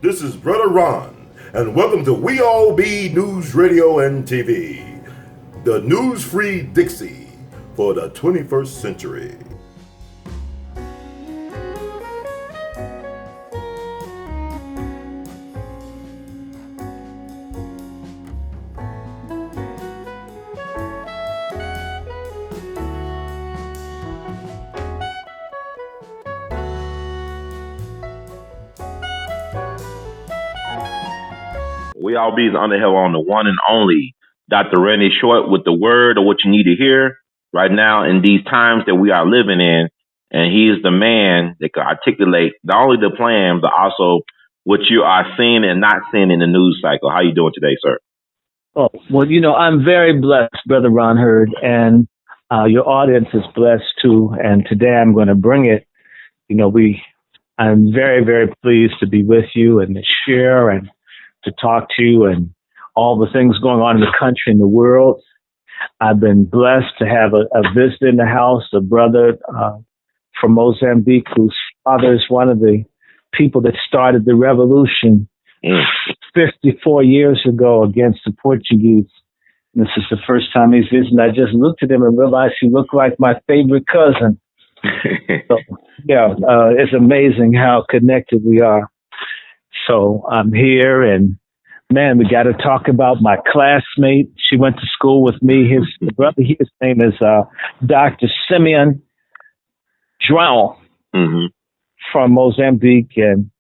This is Brother Ron, and welcome to We All Be News Radio and TV, the news-free Dixie for the 21st century. We all be on the hill on the one and only Dr. Randy Short with the word of what you need to hear right now in these times that we are living in. And he is the man that can articulate not only the plan, but also what you are seeing and not seeing in the news cycle. How you doing today, sir? Oh, well, I'm very blessed, Brother Ron Hurd, and your audience is blessed too. And today I'm going to bring it. I'm very, very pleased to be with you and to share and to talk to you and all the things going on in the country and the world. I've been blessed to have a visit in the house, a brother from Mozambique whose father is one of the people that started the revolution 54 years ago against the Portuguese. And this is the first time he's visiting. I just looked at him and realized he looked like my favorite cousin. So, it's amazing how connected we are. So I'm here, and man, we got to talk about my classmate. She went to school with me. His brother, his name is Dr. Simeon João from Mozambique, and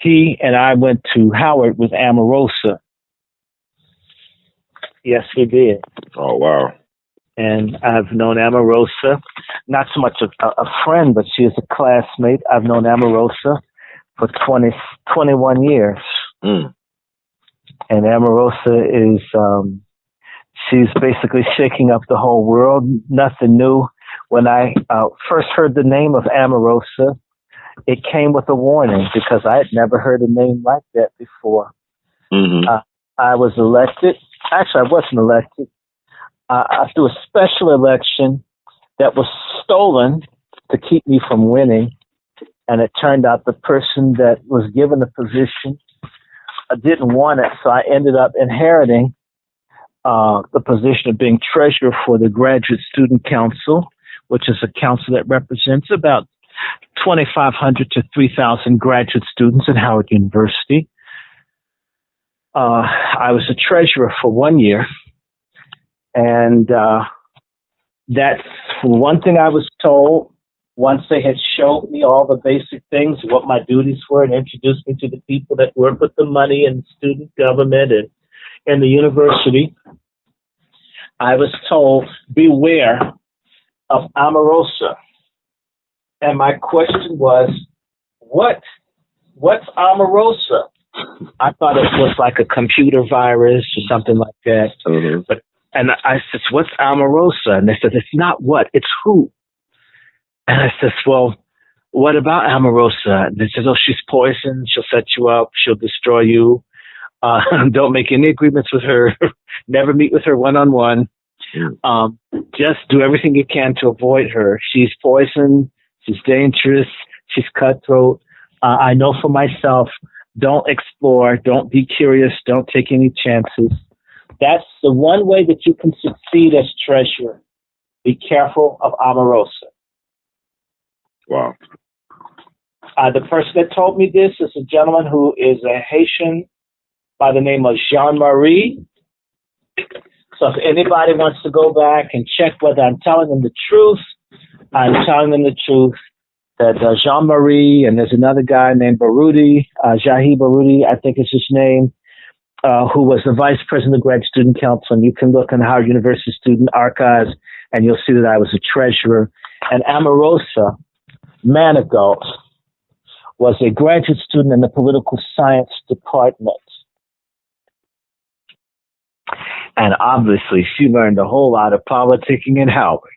he and I went to Howard with Omarosa. Yes, we did. Oh, wow. And I've known Omarosa, not so much a friend, but she is a classmate. I've known Omarosa for 21 years. And Omarosa is, she's basically shaking up the whole world. Nothing new. When I first heard the name of Omarosa, it came with a warning because I had never heard a name like that before. I was elected. Actually, I wasn't elected. Through a special election that was stolen to keep me from winning. And it turned out the person that was given the position didn't want it. So I ended up inheriting the position of being treasurer for the Graduate Student Council, which is a council that represents about 2,500 to 3,000 graduate students at Howard University. I was a treasurer for 1 year. And that's one thing I was told once they had showed me all the basic things, what my duties were, and introduced me to the people that work with the money and student government and the university. I was told, beware of Omarosa. And my question was, what's Omarosa? I thought it was like a computer virus or something like that. And I said, what's Omarosa? And they said, it's not what, it's who. And I said, well, what about Omarosa? And they said, oh, she's poison. She'll set you up. She'll destroy you. Don't make any agreements with her. Never meet with her one-on-one. Just do everything you can to avoid her. She's poison. She's dangerous. She's cutthroat. I know for myself, don't explore. Don't be curious. Don't take any chances. That's the one way that you can succeed as treasurer. Be careful of Omarosa. Wow. The person that told me this is a gentleman who is a Haitian by the name of Jean-Marie. So if anybody wants to go back and check whether I'm telling them the truth, I'm telling them the truth that Jean-Marie, and there's another guy named Baruti, Jahi Baruti, I think is his name, who was the vice president of the Graduate Student Council. And you can look in Howard University Student Archives, and you'll see that I was a treasurer. And Omarosa Manigault was a graduate student in the political science department. And obviously, she learned a whole lot of politicking in Howard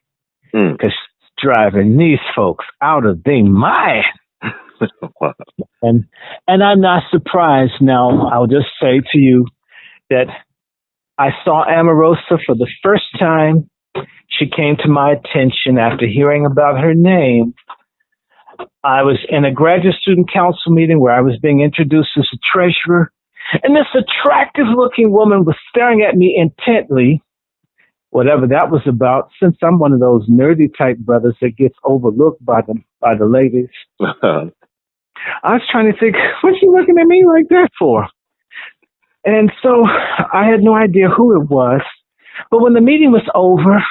because she's driving these folks out of their mind. And I'm not surprised. Now, I'll just say to you that I saw Omarosa for the first time She came to my attention after hearing about her name. I was in a graduate student council meeting where I was being introduced as a treasurer, and this attractive-looking woman was staring at me intently, whatever that was about, since I'm one of those nerdy-type brothers that gets overlooked by the ladies. I was trying to think, what's she looking at me like that for? And so I had no idea who it was. But when the meeting was over,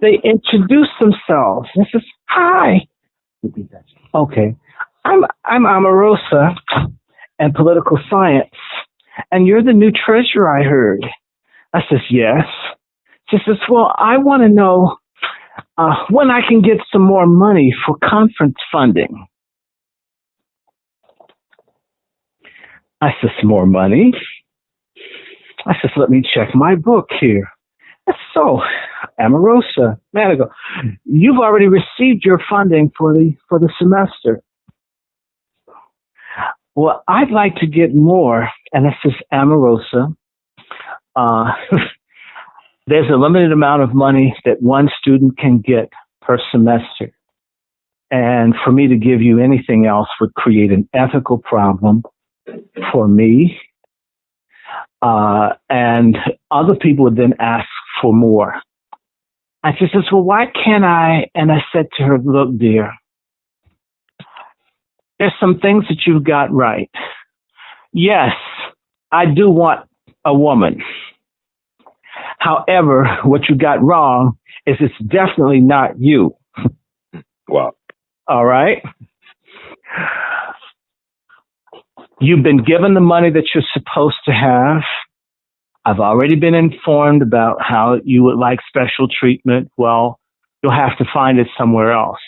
they introduced themselves. This is, hi. Okay. I'm Omarosa and political science. And you're the new treasurer, I heard. I says, yes. She says, well, I want to know when I can get some more money for conference funding. I says, more money? I says, let me check my book here. So, Omarosa, man, I go, you've already received your funding for the semester. Well, I'd like to get more. And I says, Omarosa, there's a limited amount of money that one student can get per semester. And for me to give you anything else would create an ethical problem for me. And other people would then ask for more. And she says, well, why can't I? And I said to her, look, dear, there's some things that you've got right. Yes, I do want a woman. However, what you got wrong is it's definitely not you. Wow. All right? You've been given the money that you're supposed to have. I've already been informed about how you would like special treatment. Well, you'll have to find it somewhere else.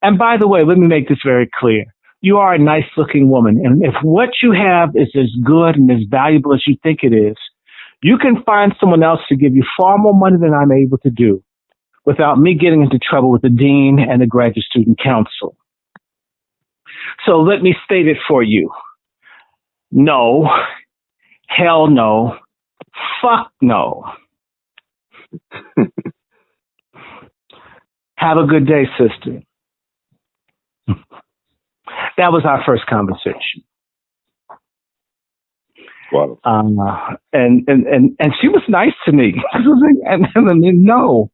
And by the way, let me make this very clear. You are a nice-looking woman. And if what you have is as good and as valuable as you think it is, you can find someone else to give you far more money than I'm able to do without me getting into trouble with the dean and the graduate student council. So let me state it for you. No, hell no, fuck no. Have a good day, sister. That was our first conversation. Wow. And she was nice to me. and no.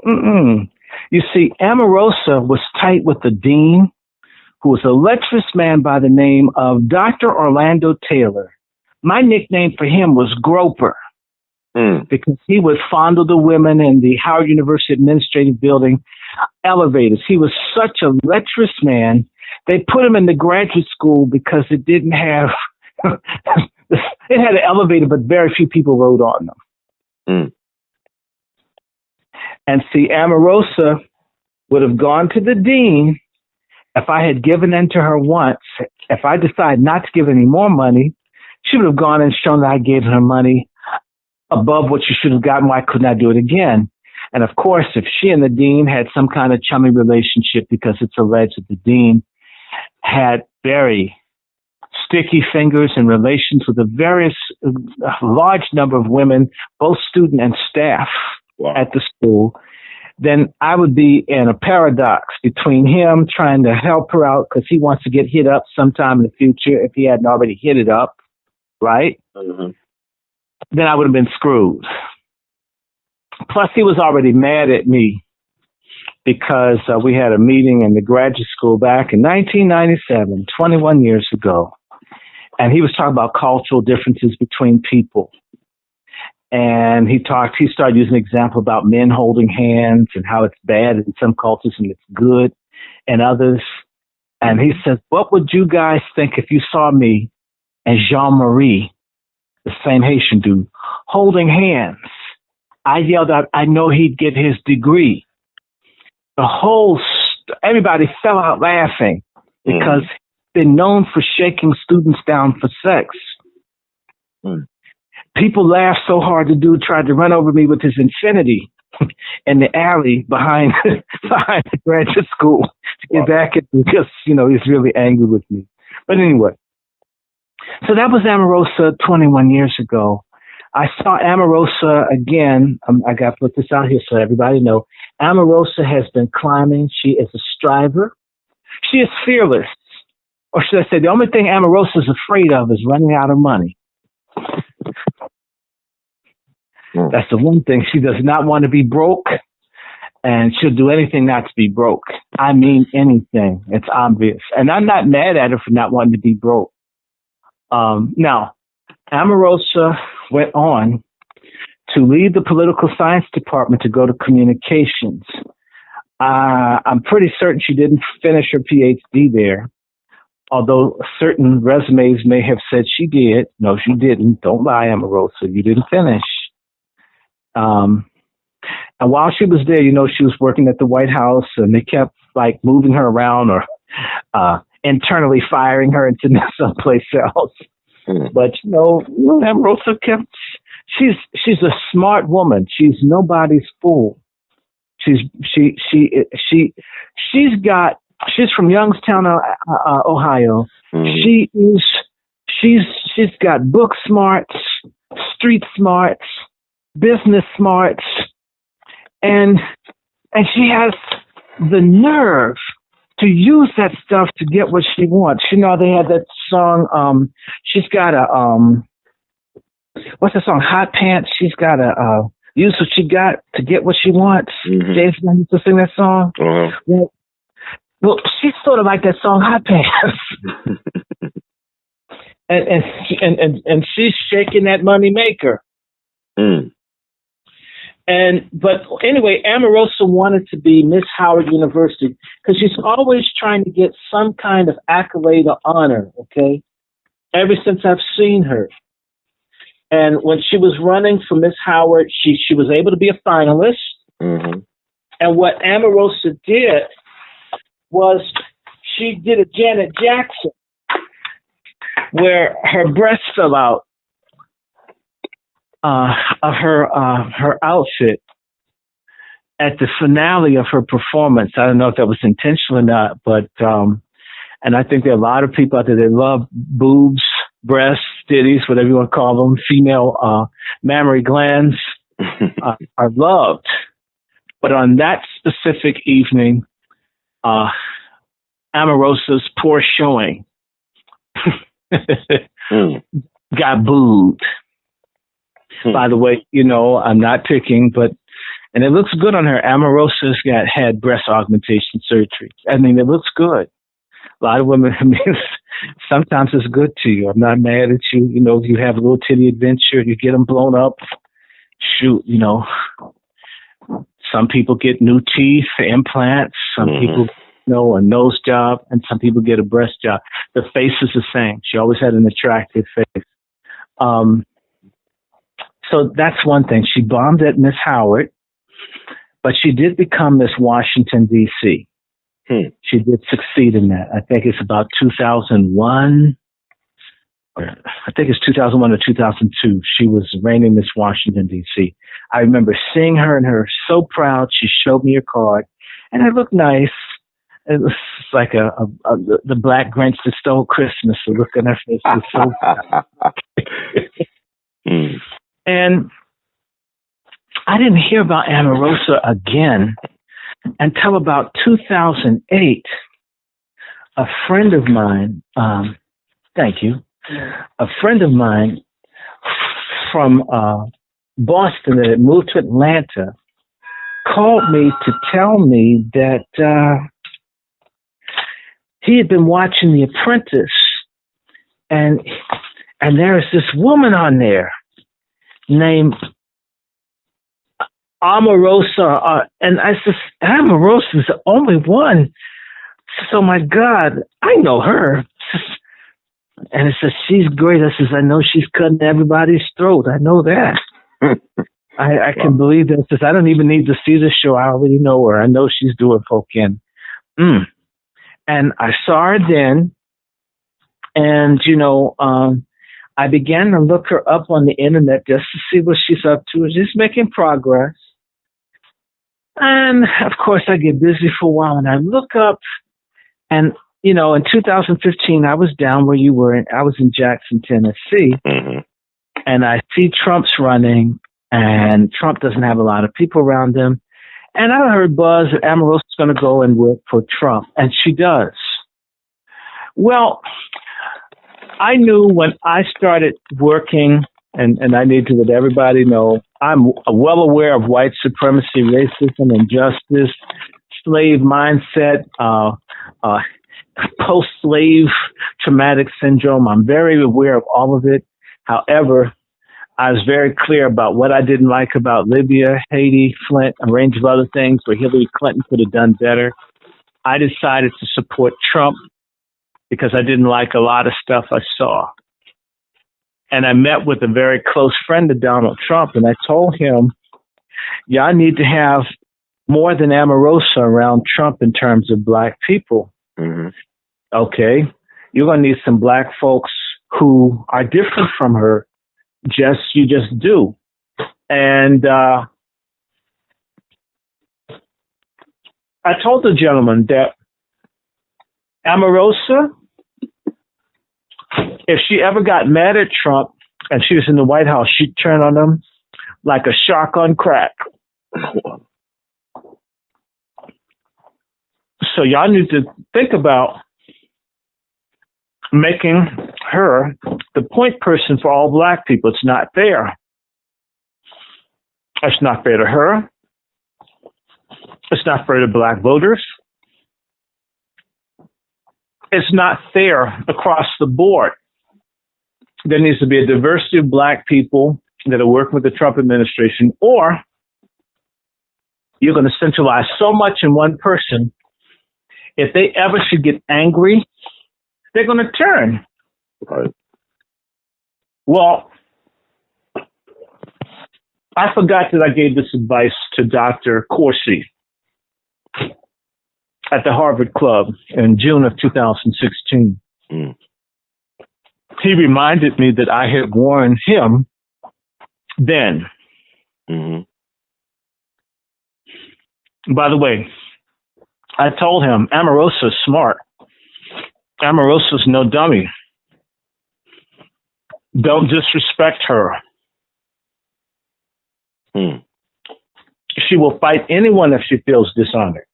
Mm-mm. You see, Omarosa was tight with the dean, who was a lecherous man by the name of Dr. Orlando Taylor. My nickname for him was Groper, because he would fondle the women in the Howard University Administrative Building elevators. He was such a lecherous man. They put him in the graduate school because it didn't have, it had an elevator, but very few people rode on them. And see, Omarosa would have gone to the dean. If I had given in to her once, if I decided not to give any more money, she would have gone and shown that I gave her money above what she should have gotten. Why couldn't I do it again? And of course, if she and the dean had some kind of chummy relationship, because it's alleged that the dean had very sticky fingers in relations with a large number of women, both student and staff at the school, then I would be in a paradox between him trying to help her out because he wants to get hit up sometime in the future if he hadn't already hit it up, right? Mm-hmm. Then I would have been screwed. Plus, he was already mad at me because we had a meeting in the graduate school back in 1997, 21 years ago. And he was talking about cultural differences between people. And he started using an example about men holding hands and how it's bad in some cultures and it's good in others. And he says, what would you guys think if you saw me and Jean-Marie, the same Haitian dude, holding hands? I yelled out, I know he'd get his degree. Everybody fell out laughing because he's been known for shaking students down for sex. People laughed so hard the dude tried to run over me with his Infinity in the alley behind the graduate school to get back at me because, he's really angry with me. But anyway, so that was Omarosa 21 years ago. I saw Omarosa again. I got to put this out here so everybody know. Omarosa has been climbing. She is a striver. She is fearless. Or should I say, the only thing Omarosa is afraid of is running out of money. That's the one thing. She does not want to be broke, and she'll do anything not to be broke. I mean anything. It's obvious. And I'm not mad at her for not wanting to be broke. Now, Omarosa went on to leave the political science department to go to communications. I'm pretty certain she didn't finish her PhD there, although certain resumes may have said she did. No, she didn't. Don't lie, Omarosa. You didn't finish. And while she was there, she was working at the White House, and they kept like moving her around or internally firing her into someplace else. But Omarosa kept. She's a smart woman. She's nobody's fool. She's from Youngstown, Ohio. She's got book smarts, street smarts, business smarts, and she has the nerve to use that stuff to get what she wants. They had that song. She's got a what's the song? Hot Pants. She's got to use what she got to get what she wants. James Brown used to sing that song. Well, she's sort of like that song Hot Pants, and she's shaking that money maker. But anyway, Omarosa wanted to be Miss Howard University because she's always trying to get some kind of accolade or honor. Okay, ever since I've seen her. And when she was running for Miss Howard, she was able to be a finalist. And what Omarosa did was she did a Janet Jackson where her breast fell out of her outfit at the finale of her performance. I don't know if that was intentional or not, but and I think there are a lot of people out there that love boobs, breasts, titties, whatever you want to call them, female mammary glands are loved. But on that specific evening, Omarosa's poor showing got booed. By the way, I'm not picking, and it looks good on her. Omarosa's had breast augmentation surgery. I mean, it looks good. A lot of women, sometimes it's good to you. I'm not mad at you. You have a little titty adventure, you get them blown up. Shoot, some people get new teeth, implants. Some people, a nose job, and some people get a breast job. The face is the same. She always had an attractive face. So that's one thing. She bombed at Miss Howard, but she did become Miss Washington, D.C. She did succeed in that. I think it's about 2001. I think it's 2001 or 2002. She was reigning Miss Washington, D.C. I remember seeing her and her so proud. She showed me her card, and it looked nice. It was like the Black Grinch that stole Christmas. The look on her face was so proud. And I didn't hear about Omarosa again until about 2008. A friend of mine, thank you, a friend of mine from Boston that had moved to Atlanta called me to tell me that he had been watching The Apprentice, and there is this woman on there named Omarosa, and I said, Omarosa is the only one. So, my God, I know her. And it says, she's great. I says, I know she's cutting everybody's throat. I know that. I can believe that. Says, I don't even need to see the show. I already know her. I know she's doing folk in. And I saw her then, and, I began to look her up on the internet just to see what she's up to, just making progress. And, of course, I get busy for a while, and I look up, and, in 2015, I was down where you were. I was in Jackson, Tennessee. and I see Trump's running, and Trump doesn't have a lot of people around him. And I heard buzz that Omarosa's going to go and work for Trump, and she does. Well, I knew when I started working, and I need to let everybody know, I'm well aware of white supremacy, racism, injustice, slave mindset, post-slave traumatic syndrome. I'm very aware of all of it. However, I was very clear about what I didn't like about Libya, Haiti, Flint, a range of other things where Hillary Clinton could have done better. I decided to support Trump because I didn't like a lot of stuff I saw. And I met with a very close friend of Donald Trump, and I told him, y'all need to have more than Omarosa around Trump in terms of black people. Mm-hmm. Okay, you're going to need some black folks who are different from her. You just do. And I told the gentleman that Omarosa, if she ever got mad at Trump and she was in the White House, she'd turn on him like a shark on crack. So y'all need to think about making her the point person for all black people. It's not fair. It's not fair to her. It's not fair to black voters. It's not fair across the board. There needs to be a diversity of black people that are working with the Trump administration, or you're going to centralize so much in one person. If they ever should get angry, they're going to turn. Right. Well, I forgot that I gave this advice to Dr. Corsi at the Harvard Club in June of 2016. Mm. He reminded me that I had warned him then. Mm-hmm. By the way, I told him, Omarosa's smart. Omarosa's no dummy. Don't disrespect her. Mm. She will fight anyone if she feels dishonored.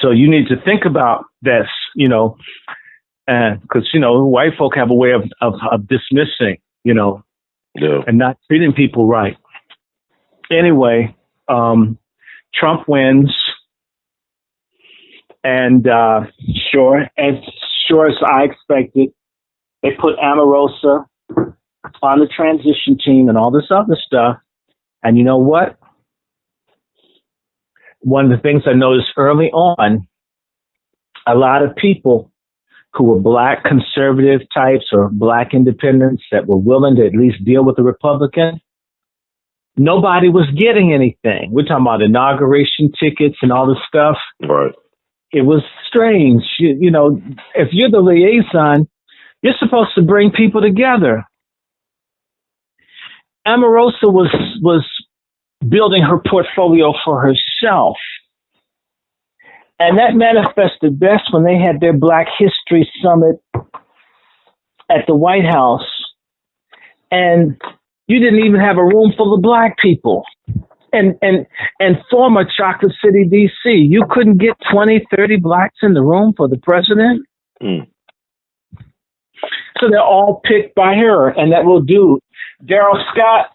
So you need to think about this, because, white folk have a way of dismissing, and not treating people right. Anyway, Trump wins. And sure as I expected, they put Omarosa on the transition team and all this other stuff. And you know what? One of the things I noticed early on, a lot of people who were black conservative types or black independents that were willing to at least deal with the Republican, nobody was getting anything. We're talking about inauguration tickets and all this stuff. Right. It was strange. If you're the liaison, you're supposed to bring people together. Omarosa was building her portfolio for herself. And that manifested best when they had their Black History Summit at the White House. And you didn't even have a room full of black people. And former Chocolate City, D.C., you couldn't get 20, 30 blacks in the room for the president. Mm. So they're all picked by her, and that will do. Darrell Scott,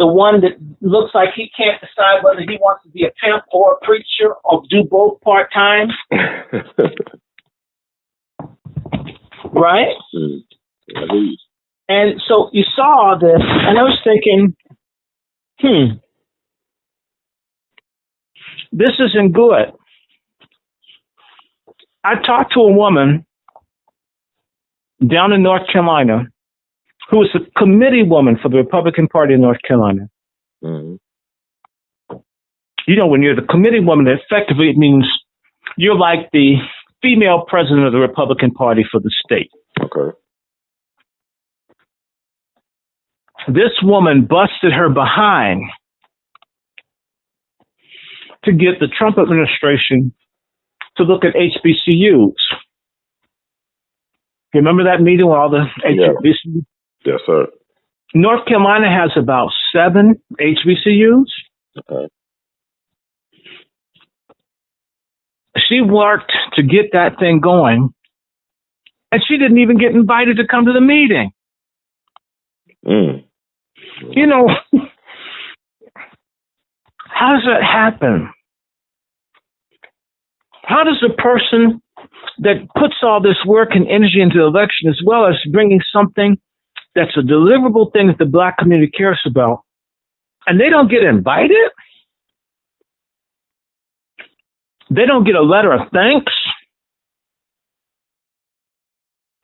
the one that looks like he can't decide whether he wants to be a pimp or a preacher or do both part-time. Right? Mm. And so you saw this, and I was thinking, this isn't good. I talked to a woman down in North Carolina who was a committee woman for the Republican Party in North Carolina. Mm-hmm. When you're the committee woman, effectively it means you're like the female president of the Republican Party for the state. Okay. This woman busted her behind to get the Trump administration to look at HBCUs. You remember that meeting with all the Yeah. HBCUs? Yes, sir. North Carolina has about 7 HBCUs. Okay. She worked to get that thing going, and she didn't even get invited to come to the meeting. You know, how does that happen? How does a person that puts all this work and energy into the election, as well as bringing something that's a deliverable thing that the Black community cares about, and they don't get invited? They don't get a letter of thanks?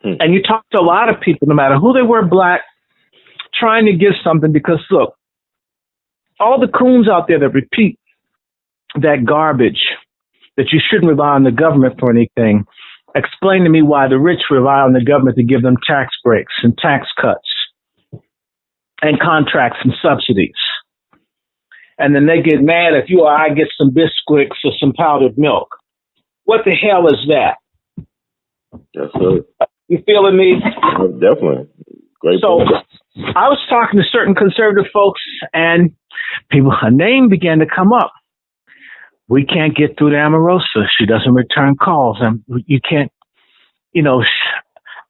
And you talk to a lot of people, no matter who they were, Black, trying to give something, because look, all the coons out there that repeat that garbage, that you shouldn't rely on the government for anything, explain to me why the rich rely on the government to give them tax breaks and tax cuts and contracts and subsidies. And then they get mad if you or I get some biscuits or some powdered milk. What the hell is that? That's it. You feeling me? Definitely. Great So point. I was talking to certain conservative folks, and people, a name began to come up. We can't get through to Omarosa. She doesn't return calls. And you can't,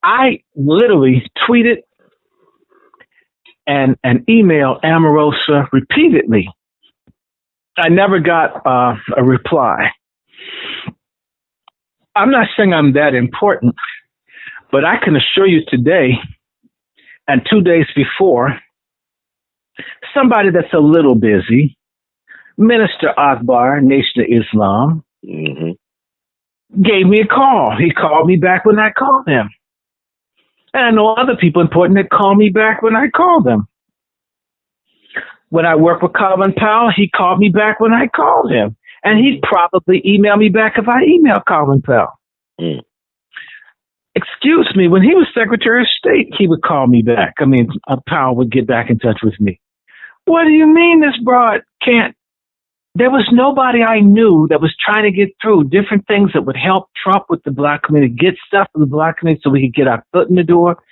I literally tweeted and emailed Omarosa repeatedly. I never got a reply. I'm not saying I'm that important, but I can assure you today and 2 days before, somebody that's a little busy, Minister Akbar, Nation of Islam, gave me a call. He called me back when I called him. And I know other people important that call me back when I call them. When I work with Colin Powell, he called me back when I called him. And he'd probably email me back if I emailed Colin Powell. Excuse me, when he was Secretary of State, he would call me back. Powell would get back in touch with me. What do you mean this broad can't? There was nobody I knew that was trying to get through different things that would help Trump with the Black community, get stuff for the Black community so we could get our foot in the door.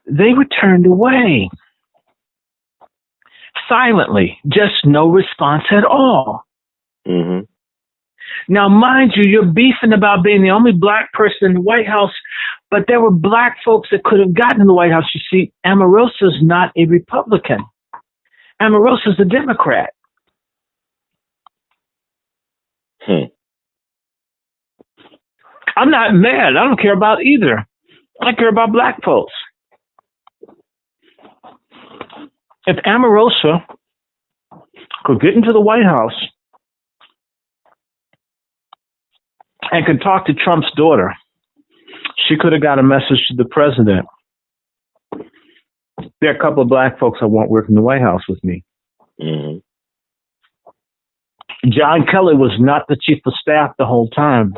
They were turned away. Silently, just no response at all. Now, mind you, you're beefing about being the only Black person in the White House, but there were Black folks that could have gotten in the White House. You see, Omarosa's not a Republican. Omarosa's a Democrat. I'm not mad. I don't care about either. I care about Black folks. If Omarosa could get into the White House and could talk to Trump's daughter, she could have got a message to the president. There are a couple of Black folks I want working in the White House with me. John Kelly was not the chief of staff the whole time.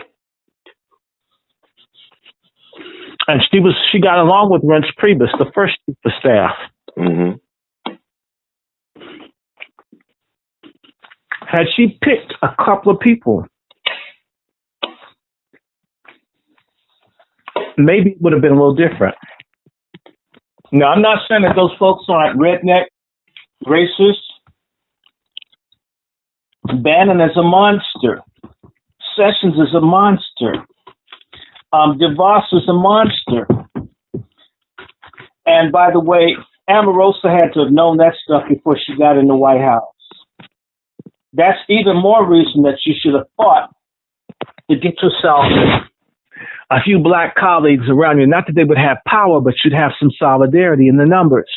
And she got along with Reince Priebus, the first chief of staff. Had she picked a couple of people, maybe it would have been a little different. Now, I'm not saying that those folks aren't redneck, racist. Bannon is a monster. Sessions is a monster. DeVos is a monster. And by the way, Omarosa had to have known that stuff before she got in the White House. That's even more reason that you should have fought to get yourself a few Black colleagues around you. Not that they would have power, but you'd have some solidarity in the numbers.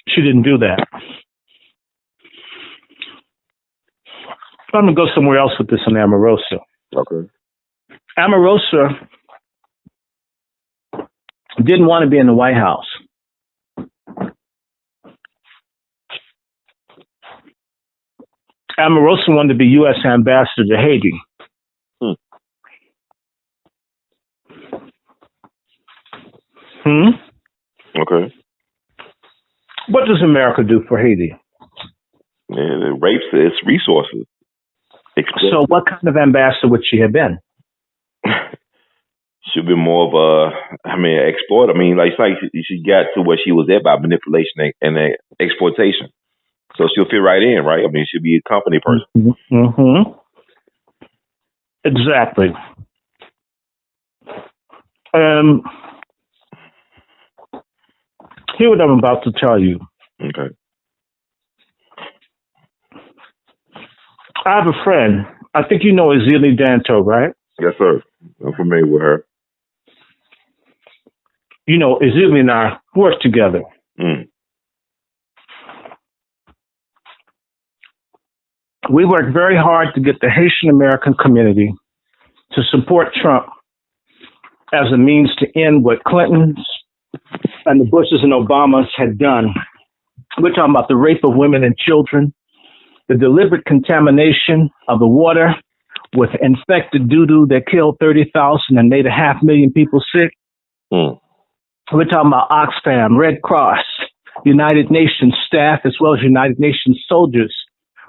She didn't do that. I'm going to go somewhere else with this on Omarosa. Okay. Omarosa didn't want to be in the White House. Omarosa wanted to be U.S. ambassador to Haiti. Okay. What does America do for Haiti? It rapes its resources. So what kind of ambassador would she have been? She'll be more of exploiter. I mean, like, it's like she got to where she was at by manipulation and exploitation. So she'll fit right in, right? I mean, she'll be a company person. Mm-hmm. Exactly. Hear what I'm about to tell you. Okay. I have a friend. I think you know Azili Danto, right? Yes, sir. I'm familiar with her. You know, Azili and I work together. Mm. We work very hard to get the Haitian American community to support Trump as a means to end what Clintons and the Bushes and Obamas had done. We're talking about the rape of women and children, the deliberate contamination of the water with infected doo-doo that killed 30,000 and made 500,000 people sick. Mm. We're talking about Oxfam, Red Cross, United Nations staff, as well as United Nations soldiers,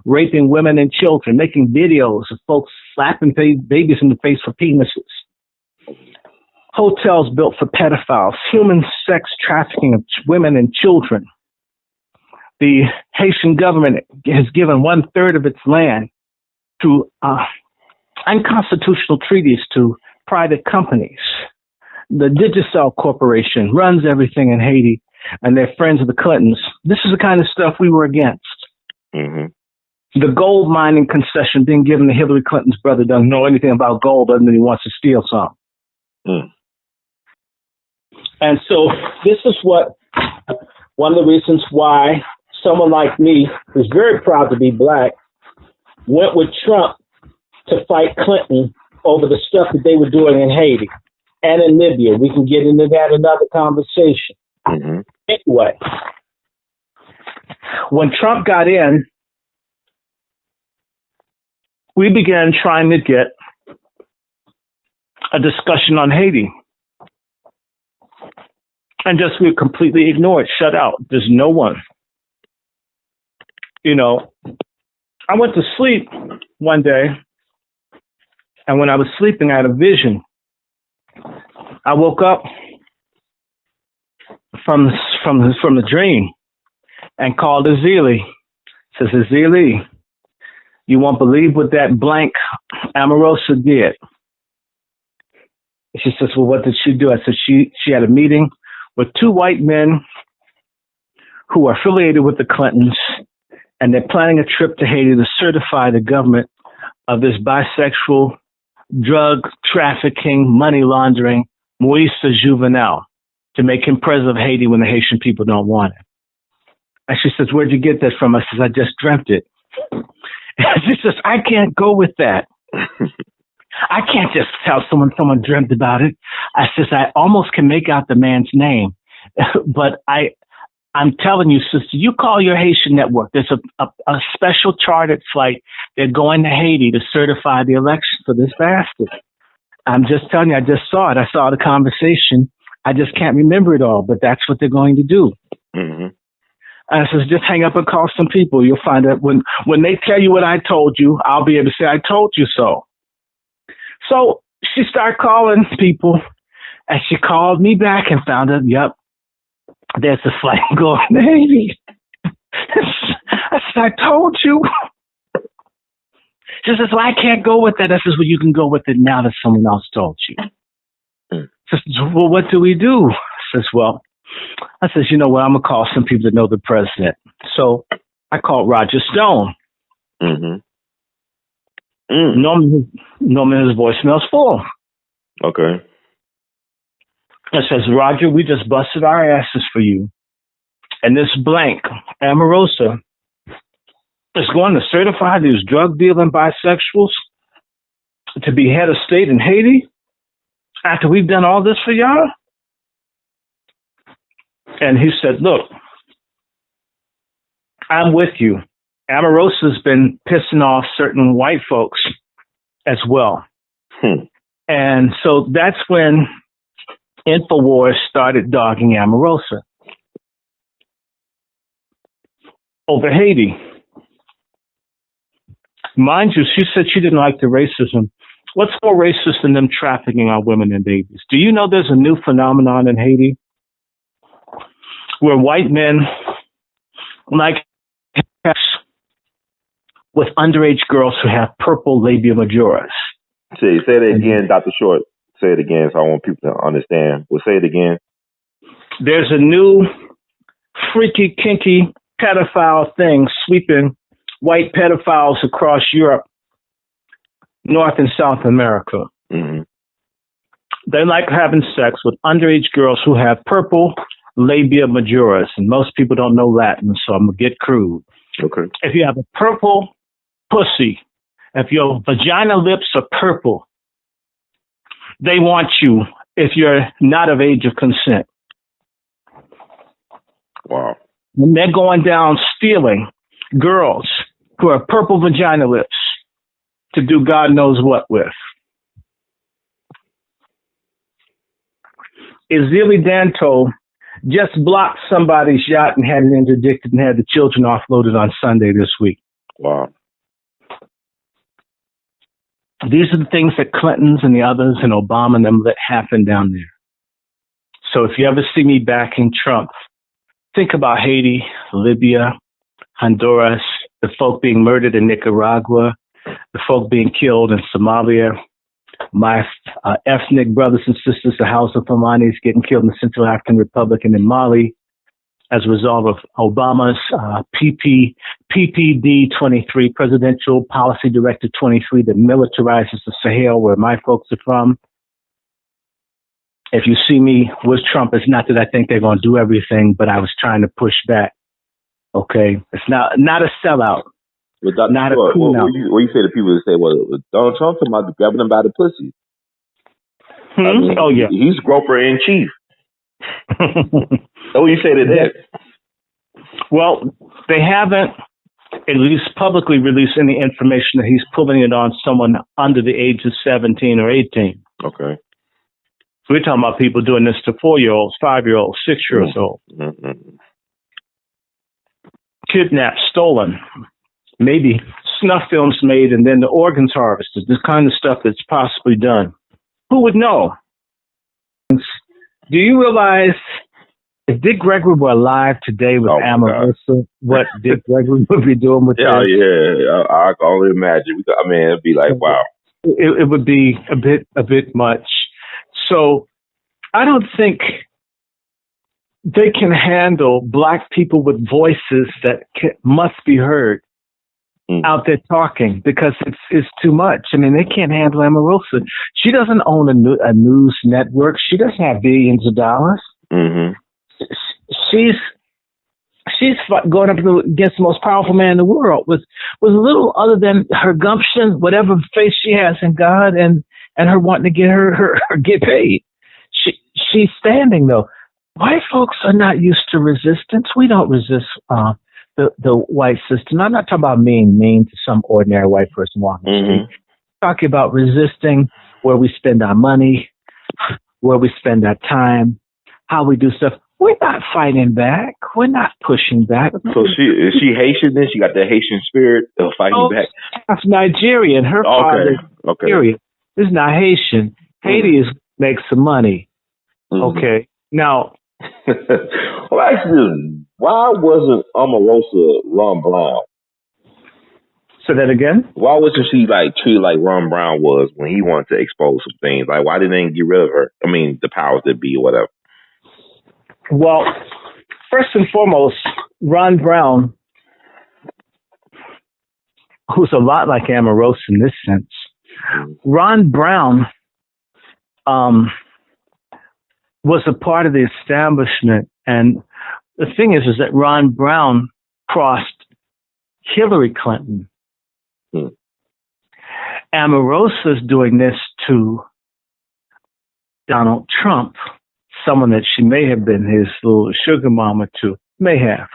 raping women and children, making videos of folks slapping babies in the face for penises. Hotels built for pedophiles, human sex trafficking of women and children. The Haitian government has given 1/3 of its land to unconstitutional treaties to private companies. The Digicel Corporation runs everything in Haiti, and they're friends of the Clintons. This is the kind of stuff we were against. Mm-hmm. The gold mining concession being given to Hillary Clinton's brother doesn't know anything about gold other than he wants to steal some. Mm. And so this is one of the reasons why someone like me, who's very proud to be black, went with Trump to fight Clinton over the stuff that they were doing in Haiti and in Libya. We can get into that another conversation. Mm-hmm. Anyway, when Trump got in, we began trying to get a discussion on Haiti. And just we completely ignored, shut out. There's no one. You know, I went to sleep one day, and when I was sleeping, I had a vision. I woke up from the dream and called Azili. Says, Azili, you won't believe what that blank Omarosa did. She says, well, what did she do? I said, she had a meeting with 2 white men who are affiliated with the Clintons, and they're planning a trip to Haiti to certify the government of this bisexual, drug trafficking, money laundering Moise Juvenal to make him president of Haiti when the Haitian people don't want it. And she says, where'd you get that from? I says, I just dreamt it. And she says, I can't go with that. I can't just tell someone dreamt about it. I says, I almost can make out the man's name, but I'm telling you, sister, you call your Haitian network. There's a special chartered flight. They're going to Haiti to certify the election for this bastard. I'm just telling you, I just saw it. I saw the conversation. I just can't remember it all, but that's what they're going to do. Mm-hmm. I says, just hang up and call some people. You'll find out when they tell you what I told you, I'll be able to say, I told you so. So she started calling people, and she called me back and found out, yep, there's a flight going to Haiti. I said, I told you. She says, well, I can't go with that. I says, well, you can go with it now that someone else told you. She says, well, what do we do? I says, well, I says, you know what, I'm going to call some people that know the president. So I called Roger Stone. Mm-hmm. Normally his voicemail's full. Okay. I says, Roger, we just busted our asses for you. And this blank, Omarosa, is going to certify these drug dealing bisexuals to be head of state in Haiti after we've done all this for y'all? And he said, look, I'm with you. Omarosa's been pissing off certain white folks as well. And so that's when InfoWars started dogging Omarosa over Haiti. Mind you, she said she didn't like the racism. What's more racist than them trafficking our women and babies? Do you know there's a new phenomenon in Haiti where white men like sex with underage girls who have purple labia majoris? Say it again, Dr. Short. Say it again so I want people to understand. Well, say it again. There's a new freaky, kinky pedophile thing sweeping white pedophiles across Europe, North and South America. Mm-hmm. They like having sex with underage girls who have purple labia majoris, and most people don't know Latin, so I'm going to get crude. Okay. If you have a purple pussy, if your vagina lips are purple, they want you if you're not of age of consent. Wow. And they're going down stealing girls who have purple vagina lips to do God knows what with. Izili Danto just blocked somebody's yacht and had it interdicted and had the children offloaded on Sunday this week. Wow. These are the things that Clintons and the others and Obama and them let happen down there. So if you ever see me backing Trump, think about Haiti, Libya, Honduras, the folk being murdered in Nicaragua, the folk being killed in Somalia, my ethnic brothers and sisters, the House of Fulani's getting killed in the Central African Republic and in Mali as a result of Obama's PPD 23, Presidential Policy Directive 23, that militarizes the Sahel where my folks are from. If you see me with Trump, it's not that I think they're going to do everything, but I was trying to push back. Okay? It's not a sellout. But Dr. Not Short, a cool out. what you say to people that say, well, Donald Trump talking about grabbing them by the pussy? I mean, Oh, yeah. He's groper in chief. So what you say to that? Well, they haven't at least publicly released any information that he's pulling it on someone under the age of 17 or 18. Okay. So we're talking about people doing this to 4-year-olds, 5-year-olds, 6-year-olds. Mm-hmm. Kidnapped, stolen, maybe snuff films made, and then the organs harvested, this kind of stuff that's possibly done. Who would know? Do you realize if Dick Gregory were alive today with Omarosa, what Dick Gregory would be doing with that? Yeah. I can only imagine. I mean, it'd be like, wow. It would be a bit much. So I don't think they can handle black people with voices that must be heard out there talking, because it's too much. I mean, they can't handle Omarosa. She doesn't own a news network. She doesn't have billions of dollars. Mm-hmm. She's going up against the most powerful man in the world with a little other than her gumption, whatever faith she has in God, and her wanting to get her get paid. She's standing though. White folks are not used to resistance. We don't resist the white system. I'm not talking about mean to some ordinary white person walking the street. I'm talking about resisting where we spend our money, where we spend our time, how we do stuff. We're not fighting back. We're not pushing back. So is she Haitian then? She got the Haitian spirit of fighting back? That's Nigerian. Her father Nigerian. This is not Haitian. Haiti makes some money. Okay. Now, well, actually, why wasn't Omarosa Ron Brown? Say that again? Why wasn't she treated like Ron Brown was when he wanted to expose some things? Like, why didn't they get rid of her? I mean, the powers that be or whatever. Well, first and foremost, Ron Brown, who's a lot like Omarosa in this sense, Ron Brown was a part of the establishment. And the thing is that Ron Brown crossed Hillary Clinton. Omarosa's doing this to Donald Trump, someone that she may have been his little sugar mama to. May have.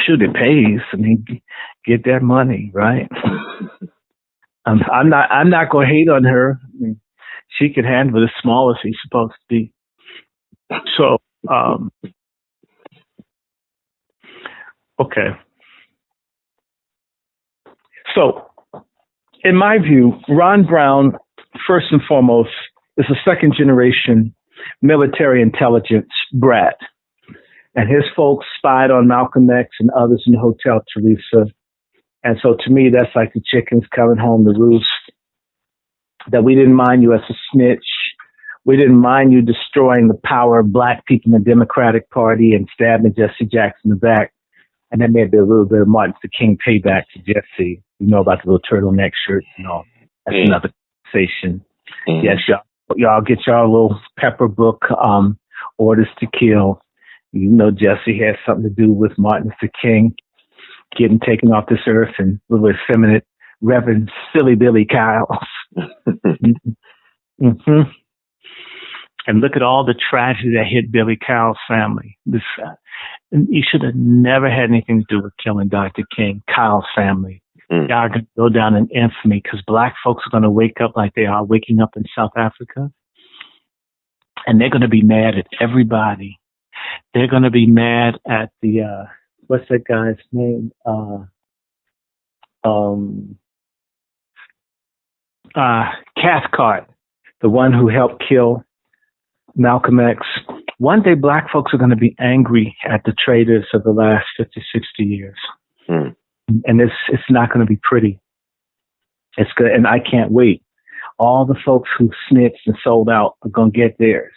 Shoot, it pays. I mean, get that money, right? I'm not going to hate on her. I mean, she could handle it as small as he's supposed to be. So, okay. So, in my view, Ron Brown, first and foremost, is a second generation military intelligence brat. And his folks spied on Malcolm X and others in the Hotel Teresa. And so to me, that's like the chickens coming home to roost. That we didn't mind you as a snitch. We didn't mind you destroying the power of black people in the Democratic Party and stabbing Jesse Jackson in the back. And then maybe a little bit of Martin Luther King payback to Jesse. You know about the little turtleneck shirts and all. That's another conversation. Yes, y'all get y'all little pepper book, Orders to Kill. You know Jesse has something to do with Martin Luther King getting taken off this earth and little effeminate Reverend Silly Billy Kyles. Mm-hmm. And look at all the tragedy that hit Billy Kyle's family. This, you should have never had anything to do with killing Dr. King, Kyle's family. Y'all are going to go down in infamy because black folks are going to wake up like they are waking up in South Africa. And they're going to be mad at everybody. They're going to be mad at the, what's that guy's name? Cathcart, the one who helped kill Malcolm X. One day black folks are going to be angry at the traitors of the last 50, 60 years. And it's not going to be pretty. It's good, and I can't wait. All the folks who snitched and sold out are going to get theirs.